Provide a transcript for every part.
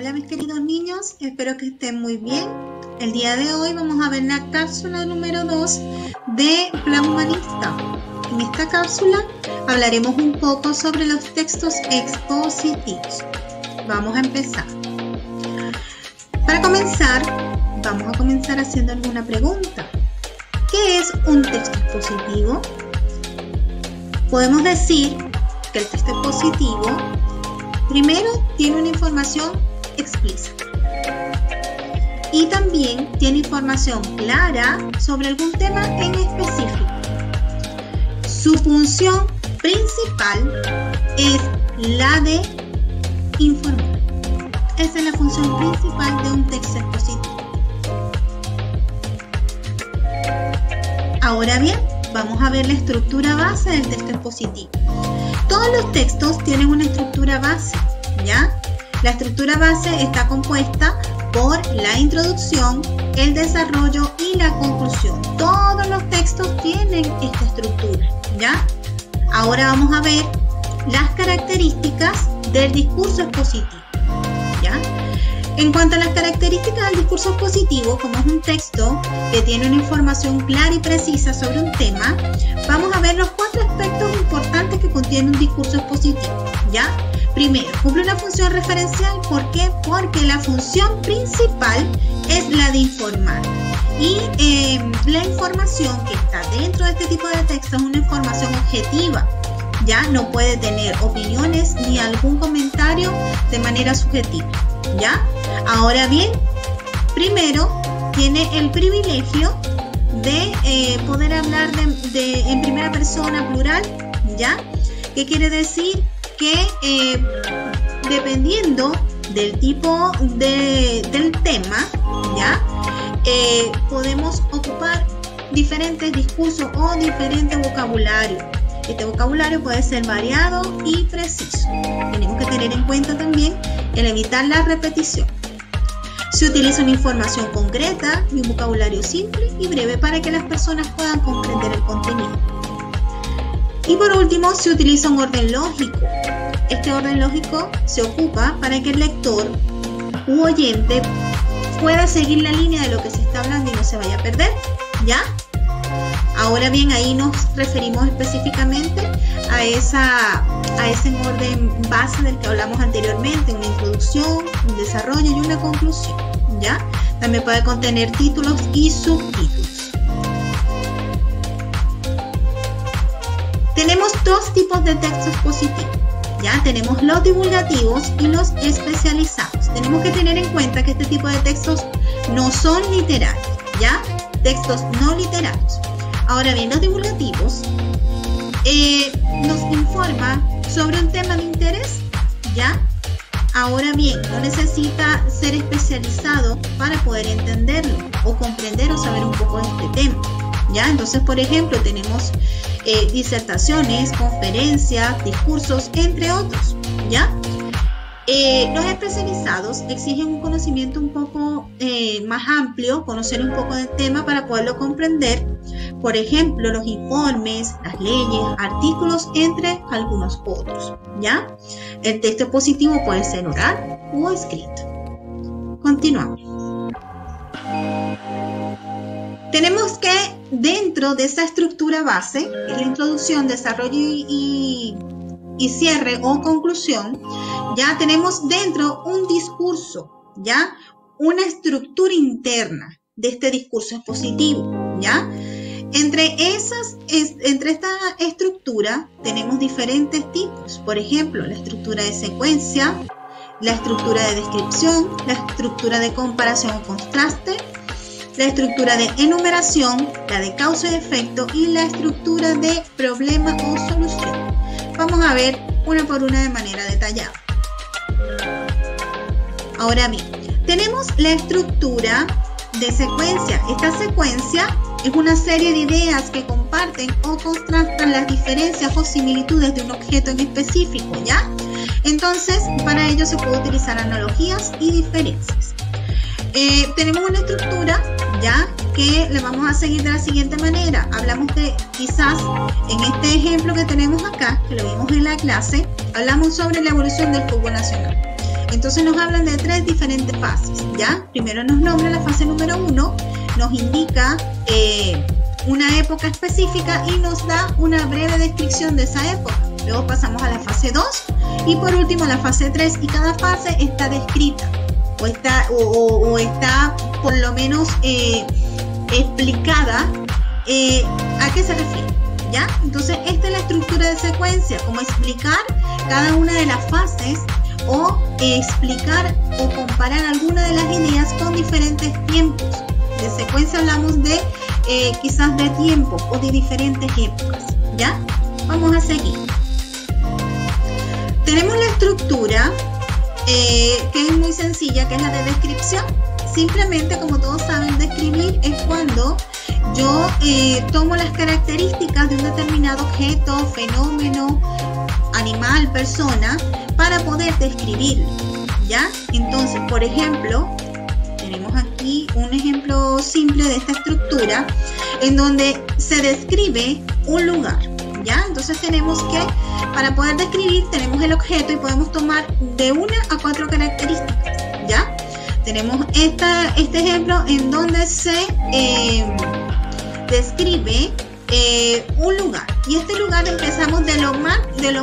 Hola mis queridos niños, espero que estén muy bien. El día de hoy vamos a ver la cápsula número 2 de Plan Humanista. En esta cápsula hablaremos un poco sobre los textos expositivos. Vamos a empezar. Para comenzar, vamos a comenzar haciendo alguna pregunta. ¿Qué es un texto expositivo? Podemos decir que el texto expositivo primero tiene una información explícita y también tiene información clara sobre algún tema en específico. Su función principal es la de informar. Esa es la función principal de un texto expositivo. Ahora bien, vamos a ver la estructura base del texto expositivo. Todos los textos tienen una estructura base, ¿ya? La estructura base está compuesta por la introducción, el desarrollo y la conclusión. Todos los textos tienen esta estructura, ¿ya? Ahora vamos a ver las características del discurso expositivo, ¿ya? En cuanto a las características del discurso expositivo, como es un texto que tiene una información clara y precisa sobre un tema, vamos a ver los 4 aspectos importantes que contiene un discurso expositivo, ¿ya? Primero, cumple una función referencial. ¿Por qué? Porque la función principal es la de informar. Y la información que está dentro de este tipo de texto es una información objetiva, ¿ya? No puede tener opiniones ni algún comentario de manera subjetiva, ¿ya? Ahora bien, primero tiene el privilegio de poder hablar en primera persona plural, ¿ya? ¿Qué quiere decir? Que dependiendo del tipo del tema, ¿ya? Podemos ocupar diferentes discursos o diferentes vocabularios. Este vocabulario puede ser variado y preciso. Tenemos que tener en cuenta también el evitar la repetición. Se utiliza una información concreta y un vocabulario simple y breve para que las personas puedan comprender el contenido. Y por último, se utiliza un orden lógico. Este orden lógico se ocupa para que el lector u oyente pueda seguir la línea de lo que se está hablando y no se vaya a perder, ¿ya? Ahora bien, ahí nos referimos específicamente a ese orden base del que hablamos anteriormente, una introducción, un desarrollo y una conclusión, ¿ya? También puede contener títulos y subtítulos. Tenemos 2 tipos de texto expositivo, ¿ya? Tenemos los divulgativos y los especializados. Tenemos que tener en cuenta que este tipo de textos no son literarios, ¿ya? Textos no literarios. Ahora bien, los divulgativos nos informan sobre un tema de interés, ¿ya? Ahora bien, no necesita ser especializado para poder entenderlo o comprender o saber un poco de este tema, ¿ya? Entonces, por ejemplo, tenemos disertaciones, conferencias, discursos, entre otros, ¿ya? Los especializados exigen un conocimiento un poco más amplio, conocer un poco del tema para poderlo comprender. Por ejemplo, los informes, las leyes, artículos, entre algunos otros, ¿ya? El texto expositivo puede ser oral o escrito. Continuamos. Tenemos que dentro de esa estructura base, que es la introducción, desarrollo y cierre o conclusión, ya tenemos dentro un discurso, ya una estructura interna de este discurso expositivo, ya. Entre esta estructura tenemos diferentes tipos, por ejemplo, la estructura de secuencia, la estructura de descripción, la estructura de comparación o contraste, la estructura de enumeración, la de causa y efecto y la estructura de problema o solución. Vamos a ver una por una de manera detallada. Ahora bien, tenemos la estructura de secuencia. Esta secuencia es una serie de ideas que comparten o contrastan las diferencias o similitudes de un objeto en específico, ¿ya? Entonces, para ello se puede utilizar analogías y diferencias. Tenemos una estructura, ¿ya? Que le vamos a seguir de la siguiente manera. Hablamos de, quizás, en este ejemplo que tenemos acá, que lo vimos en la clase, hablamos sobre la evolución del fútbol nacional. Entonces nos hablan de 3 diferentes fases, ¿ya? Primero nos nombra la fase número 1, nos indica una época específica y nos da una breve descripción de esa época. Luego pasamos a la fase 2 y por último a la fase 3, y cada fase está descrita o está por lo menos explicada a qué se refiere, ¿ya? Entonces esta es la estructura de secuencia, como explicar cada una de las fases o explicar o comparar alguna de las ideas con diferentes tiempos. De secuencia hablamos de quizás de tiempos o de diferentes épocas, ¿ya? Vamos a seguir. Tenemos la estructura que es muy sencilla, que es la de descripción. Simplemente, como todos saben, describir es cuando yo tomo las características de un determinado objeto, fenómeno, animal, persona, para poder describirlo, ¿ya? Entonces, por ejemplo, tenemos aquí un ejemplo simple de esta estructura en donde se describe un lugar, ¿ya? Entonces tenemos que, para poder describir, tenemos el objeto y podemos tomar de 1 a 4 características, ¿ya? Tenemos este ejemplo en donde se describe un lugar, y este lugar empezamos de lo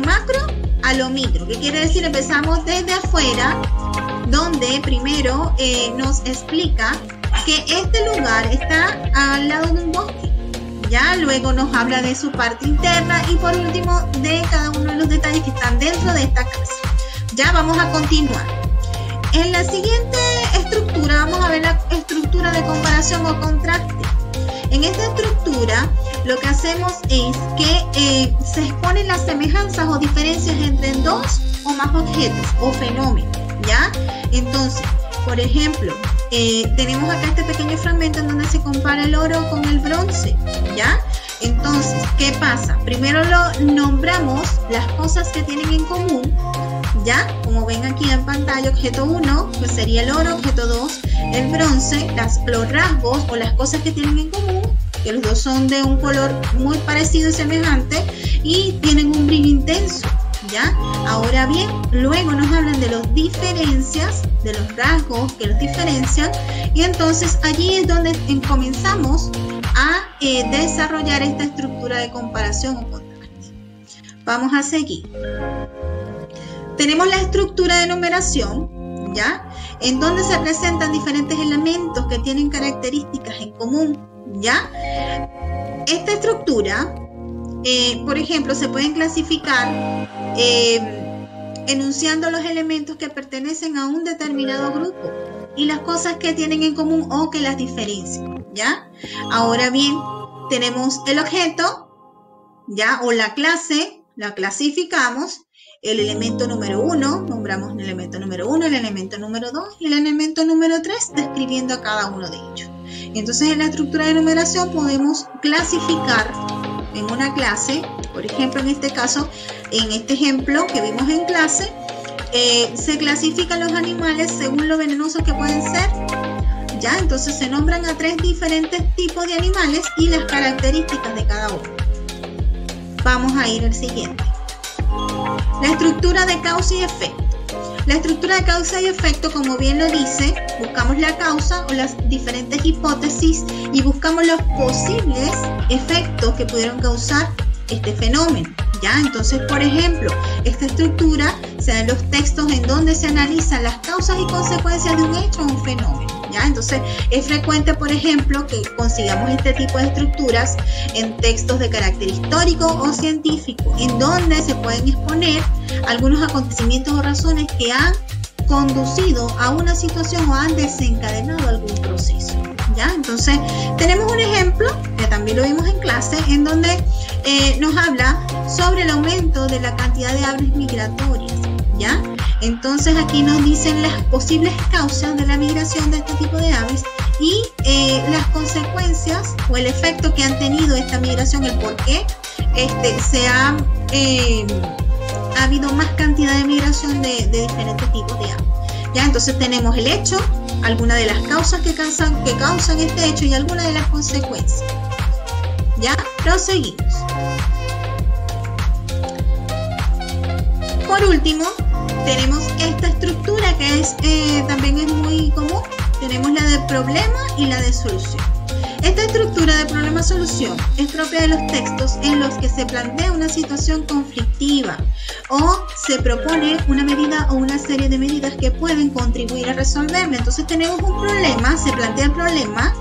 macro a lo micro. ¿Qué quiere decir? Empezamos desde afuera, donde primero nos explica que este lugar está al lado de un bosque, ya luego nos habla de su parte interna y por último de cada uno de los detalles que están dentro de esta casa. Ya vamos a continuar. En la siguiente estructura vamos a ver la estructura de comparación o contraste. En esta estructura lo que hacemos es que se exponen las semejanzas o diferencias entre 2 o más objetos o fenómenos, ¿ya? Entonces, por ejemplo, tenemos acá este pequeño fragmento en donde se compara el oro con el bronce, ¿ya? Entonces, ¿qué pasa? Primero nombramos las cosas que tienen en común, ¿ya? Como ven aquí en pantalla, objeto 1, pues sería el oro, objeto 2, el bronce, los rasgos o las cosas que tienen en común, que los dos son de un color muy parecido y semejante y tienen un brillo intenso, ¿ya? Ahora bien, luego nos hablan de las diferencias, de los rasgos que los diferencian, y entonces allí es donde comenzamos a desarrollar esta estructura de comparación o contraste. Vamos a seguir. Tenemos la estructura de numeración, ¿ya? En donde se presentan diferentes elementos que tienen características en común, ¿ya? Esta estructura, por ejemplo, se pueden clasificar enunciando los elementos que pertenecen a un determinado grupo y las cosas que tienen en común o que las diferencian, ¿ya? Ahora bien, tenemos el objeto, ¿ya? O la clase, la clasificamos. El elemento número 1, nombramos el elemento número 1, el elemento número 2 y el elemento número 3, describiendo a cada uno de ellos. Entonces, en la estructura de numeración podemos clasificar en una clase, por ejemplo, en este caso, en este ejemplo que vimos en clase, se clasifican los animales según lo venenosos que pueden ser, ¿ya? Entonces, se nombran a 3 diferentes tipos de animales y las características de cada uno. Vamos a ir al siguiente. La estructura de causa y efecto. La estructura de causa y efecto, como bien lo dice, buscamos la causa o las diferentes hipótesis y buscamos los posibles efectos que pudieron causar este fenómeno, ¿ya? Entonces, por ejemplo, esta estructura se da en los textos en donde se analizan las causas y consecuencias de un hecho o un fenómeno, ¿ya? Entonces, es frecuente, por ejemplo, que consigamos este tipo de estructuras en textos de carácter histórico o científico, en donde se pueden exponer algunos acontecimientos o razones que han conducido a una situación o han desencadenado algún proceso, ¿ya? Entonces, tenemos un ejemplo, que también lo vimos en clase, en donde nos habla sobre el aumento de la cantidad de aves migratorias, ¿ya? Entonces, aquí nos dicen las posibles causas de la migración de este tipo de aves y las consecuencias o el efecto que han tenido esta migración, el por qué ha habido más cantidad de migración de diferentes tipos de aves, ¿ya? Entonces tenemos el hecho, algunas de las causas que causan este hecho y algunas de las consecuencias, ¿ya? Proseguimos. Por último, tenemos esta estructura que también es muy común. Tenemos la de problema y la de solución. Esta estructura de problema-solución es propia de los textos en los que se plantea una situación conflictiva o se propone una medida o una serie de medidas que pueden contribuir a resolverla. Entonces tenemos un problema, se plantea el problema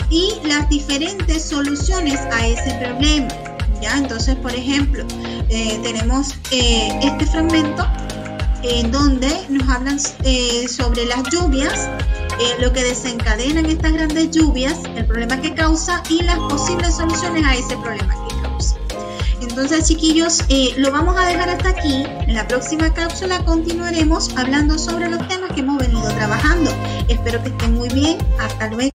y las diferentes soluciones a ese problema. ¿Ya? Entonces, por ejemplo, tenemos este fragmento en donde nos hablan sobre las lluvias, lo que desencadenan estas grandes lluvias, el problema que causa y las posibles soluciones a ese problema que causa. Entonces, chiquillos, lo vamos a dejar hasta aquí. En la próxima cápsula continuaremos hablando sobre los temas que hemos venido trabajando. Espero que estén muy bien. Hasta luego.